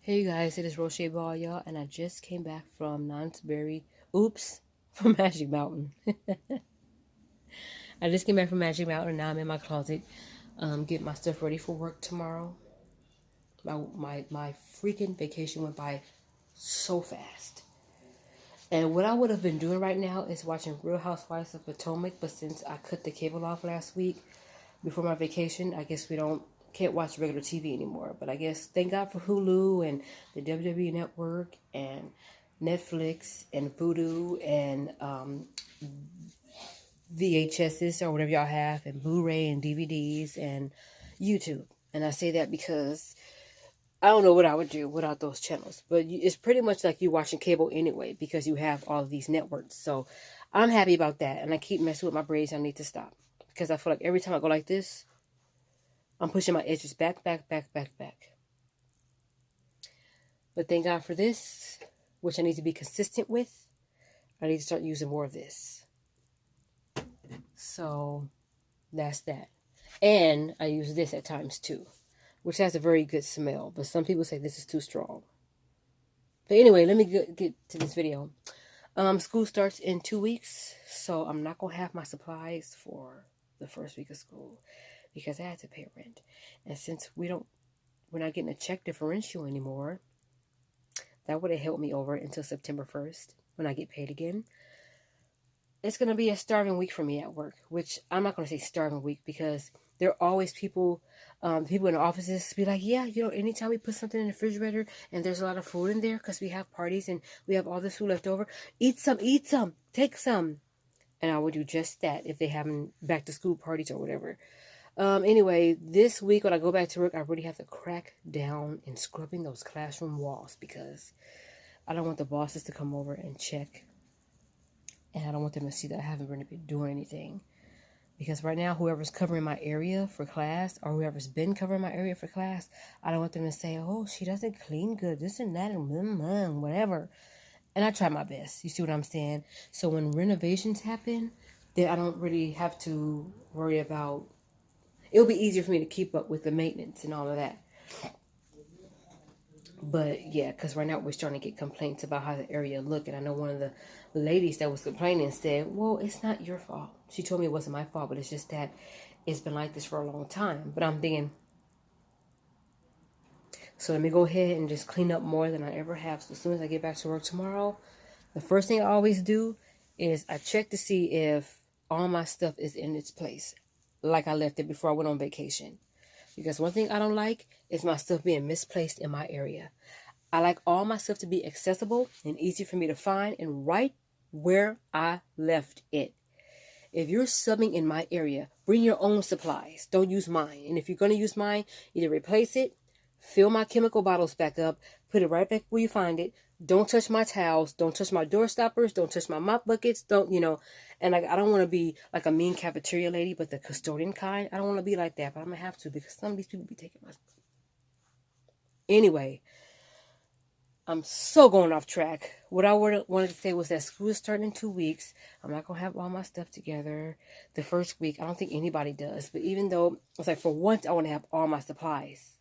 Hey guys, it is Roche Ball, y'all, and I just came back from from Magic Mountain. I just came back from Magic Mountain, and now I'm in my closet, getting my stuff ready for work tomorrow. My freaking vacation went by so fast. And what I would have been doing right now is watching Real Housewives of Potomac, but since I cut the cable off last week before my vacation, I guess can't watch regular TV anymore. But I guess thank God for Hulu and the WWE Network and Netflix and Vudu and VHSs or whatever y'all have, and Blu-ray and DVDs and YouTube. And I say that because I don't know what I would do without those channels. But it's pretty much like you watching cable anyway because you have all of these networks. So I'm happy about that. And I keep messing with my braids. I need to stop. Because I feel like every time I go like this, I'm pushing my edges back. But thank God for this, which I need to be consistent with. I need to start using more of this. So that's that. And I use this at times too, which has a very good smell. But some people say this is too strong. But anyway, let me get to this video. School starts in 2 weeks, so I'm not going to have my supplies for the first week of school because I had to pay rent. And since we're not getting a check differential anymore, that would have helped me over until September 1st when I get paid again. It's going to be a starving week for me at work, which I'm not going to say starving week because there are always people in the offices be like, yeah, anytime we put something in the refrigerator and there's a lot of food in there because we have parties and we have all this food left over, eat some, take some. And I would do just that if they having back to school parties or whatever. Anyway, this week when I go back to work, I really have to crack down in scrubbing those classroom walls because I don't want the bosses to come over and check. And I don't want them to see that I haven't really been doing anything. Because right now, whoever's covering my area for class or whoever's been covering my area for class, I don't want them to say, oh, she doesn't clean good, this and that, and whatever. And I try my best. You see what I'm saying? So when renovations happen, then I don't really have to worry about... It'll be easier for me to keep up with the maintenance and all of that. But yeah, because right now we're starting to get complaints about how the area look. And I know one of the ladies that was complaining said, well, it's not your fault. She told me it wasn't my fault, but it's just that it's been like this for a long time. But I'm thinking, so let me go ahead and just clean up more than I ever have. So as soon as I get back to work tomorrow, the first thing I always do is I check to see if all my stuff is in its place, like I left it before I went on vacation. Because one thing I don't like is my stuff being misplaced in my area. I like all my stuff to be accessible and easy for me to find and right where I left it. If you're subbing in my area, bring your own supplies. Don't use mine. And if you're going to use mine, either replace it, fill my chemical bottles back up, put it right back where you find it. Don't touch my towels. Don't touch my door stoppers. Don't touch my mop buckets. And I don't want to be like a mean cafeteria lady, but the custodian kind. I don't want to be like that, but I'm going to have to because some of these people be taking my... Anyway, I'm so going off track. What I wanted to say was that school is starting in 2 weeks. I'm not going to have all my stuff together the first week. I don't think anybody does. But even though it's like for once, I want to have all my supplies.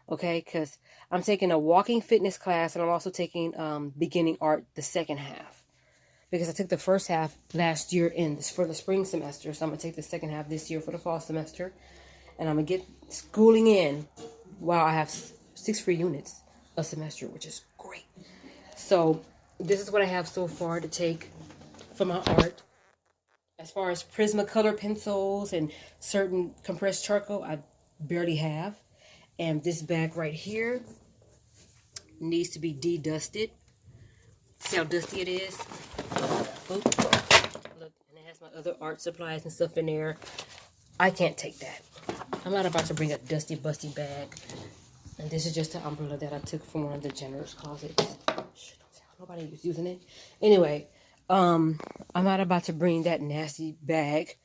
Okay, because I'm taking a walking fitness class and I'm also taking beginning art the second half. Because I took the first half last year for the spring semester. So I'm going to take the second half this year for the fall semester. And I'm going to get schooling in while I have 6 free units a semester, which is great. So this is what I have so far to take for my art. As far as Prismacolor pencils and certain compressed charcoal, I barely have. And this bag right here needs to be de-dusted. See how dusty it is? Oop. Look, and it has my other art supplies and stuff in there. I can't take that. I'm not about to bring a dusty, busty bag. And this is just an umbrella that I took from one of the janitor's closets. Shh, nobody was using it. Anyway, I'm not about to bring that nasty bag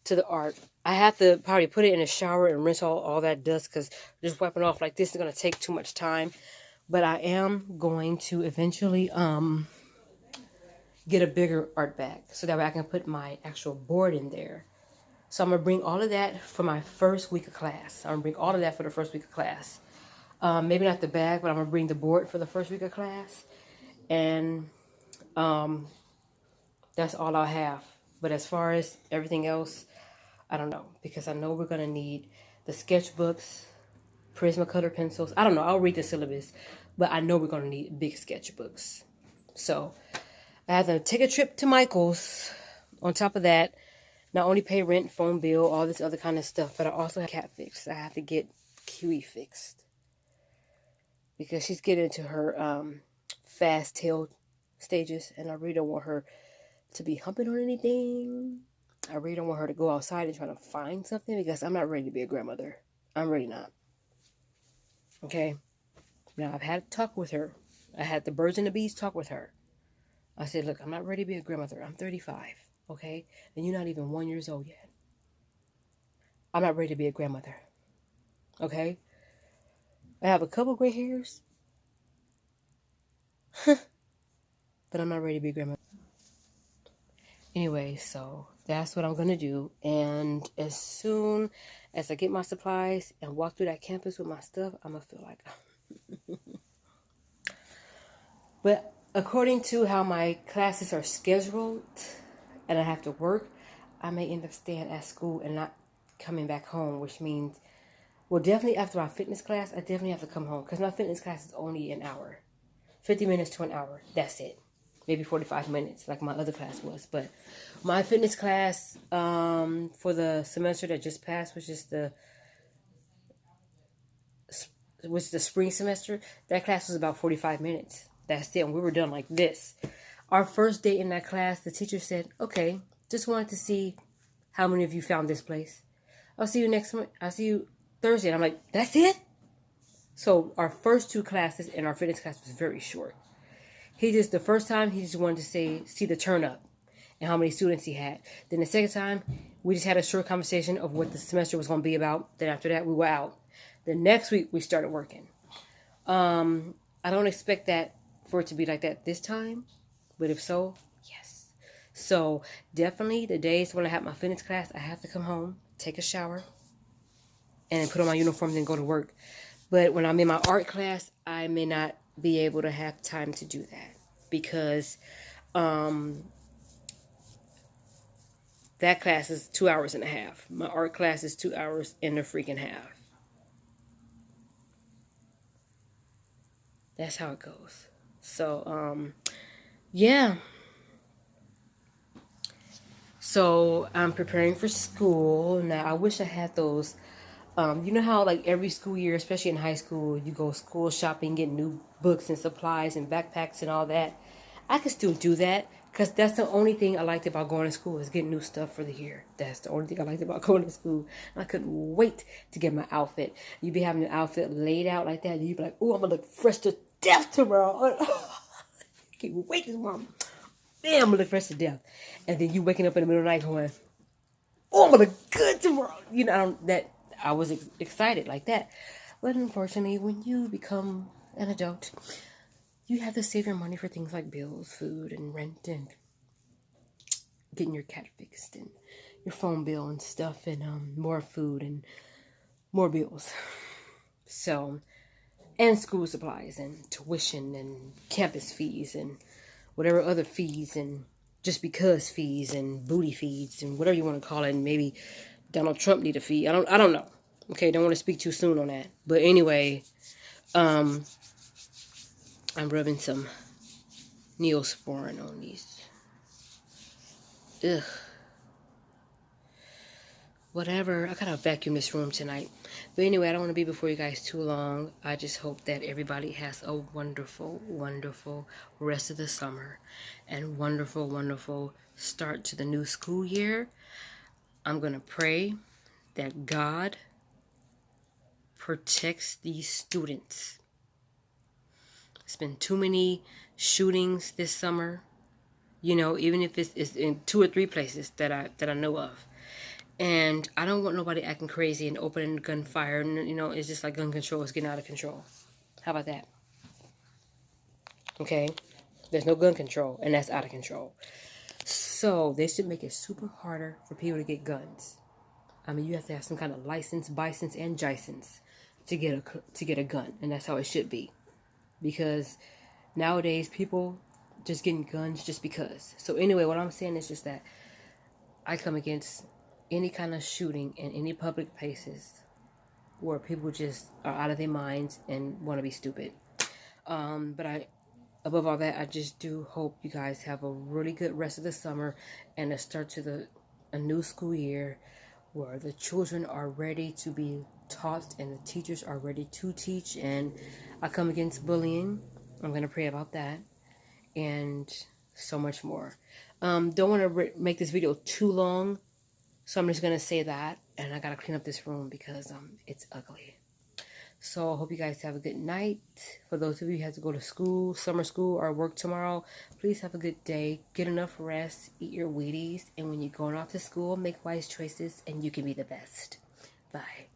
to the art. I have to probably put it in a shower and rinse all that dust because just wiping off like this is going to take too much time. But I am going to eventually get a bigger art bag so that way I can put my actual board in there. So I'm going to bring all of that for my first week of class. I'm going to bring all of that for the first week of class. Maybe not the bag, but I'm going to bring the board for the first week of class. And that's all I'll have. But as far as everything else, I don't know. Because I know we're going to need the sketchbooks, Prismacolor pencils. I don't know. I'll read the syllabus. But I know we're going to need big sketchbooks. So I have to take a trip to Michael's. On top of that, not only pay rent, phone bill, all this other kind of stuff, but I also have cat fixed. I have to get Kiwi fixed. Because she's getting into her fast tail stages. And I really don't want her to be humping on anything. I really don't want her to go outside and try to find something. Because I'm not ready to be a grandmother. I'm really not. Okay? Now, I've had a talk with her. I had the birds and the bees talk with her. I said, look, I'm not ready to be a grandmother. I'm 35. Okay? And you're not even 1 year old yet. I'm not ready to be a grandmother. Okay? I have a couple gray hairs. But I'm not ready to be a grandmother. Anyway, so that's what I'm going to do. And as soon as I get my supplies and walk through that campus with my stuff, I'm going to feel like... But according to how my classes are scheduled and I have to work, I may end up staying at school and not coming back home, which means, well, definitely after my fitness class, I definitely have to come home because my fitness class is only an hour, 50 minutes to an hour. That's it. Maybe 45 minutes like my other class was. But my fitness class for the semester that just passed, which is the spring semester, that class was about 45 minutes. That's it. And we were done like this. Our first day in that class, the teacher said, okay, just wanted to see how many of you found this place. I'll see you next month. I'll see you Thursday. And I'm like, that's it? So our first two classes in our fitness class was very short. The first time, he just wanted to see the turn up and how many students he had. Then the second time, we just had a short conversation of what the semester was going to be about. Then after that, we were out. The next week, we started working. I don't expect that for it to be like that this time. But if so, yes. So definitely the days when I have my fitness class, I have to come home, take a shower, and then put on my uniform and go to work. But when I'm in my art class, I may not be able to have time to do that. Because that class is 2 hours and a half. My art class is 2 hours and a freaking half. That's how it goes. So, yeah. So, I'm preparing for school. Now, I wish I had those. You know how, like, every school year, especially in high school, you go school shopping, get new books and supplies and backpacks and all that. I can still do that because that's the only thing I liked about going to school is getting new stuff for the year. That's the only thing I liked about going to school. And I couldn't wait to get my outfit. You'd be having your outfit laid out like that. And you'd be like, oh, I'm going to look fresh to death tomorrow. I can't wait tomorrow. Man, I'm going to look fresh to death. And then you waking up in the middle of the night going, oh, I'm going to look good tomorrow. You know, I was excited like that. But unfortunately, when you become an adult, you have to save your money for things like bills, food, and rent, and getting your cat fixed, and your phone bill and stuff, and more food and more bills. So, and school supplies, and tuition, and campus fees, and whatever other fees, and just because fees, and booty fees, and whatever you want to call it, and maybe Donald Trump need a fee. I don't know. Okay, don't want to speak too soon on that. But anyway, I'm rubbing some Neosporin on these. Ugh. Whatever. I gotta vacuum this room tonight. But anyway, I don't want to be before you guys too long. I just hope that everybody has a wonderful, wonderful rest of the summer. And wonderful, wonderful start to the new school year. I'm gonna pray that God protects these students. There's been too many shootings this summer, you know, even if it's in 2 or 3 places that I know of. And I don't want nobody acting crazy and opening gunfire. And, you know, it's just like gun control is getting out of control. How about that? Okay? There's no gun control, and that's out of control. So they should make it super harder for people to get guns. I mean, you have to have some kind of license, bicense, and licence to get a gun, and that's how it should be. Because nowadays people just getting guns just because. So anyway, what I'm saying is just that I come against any kind of shooting in any public places where people just are out of their minds and want to be stupid. But above all that, I just do hope you guys have a really good rest of the summer and a start to a new school year where the children are ready to be taught and the teachers are ready to teach. And I come against bullying. I'm going to pray about that and so much more. Don't want to make this video too long, so I'm just going to say that. And I got to clean up this room because it's ugly. So I hope you guys have a good night. For those of you who have to go to school, summer school, or work tomorrow, please have a good day. Get enough rest, eat your Wheaties, and when you're going off to school, make wise choices, and you can be the best. Bye.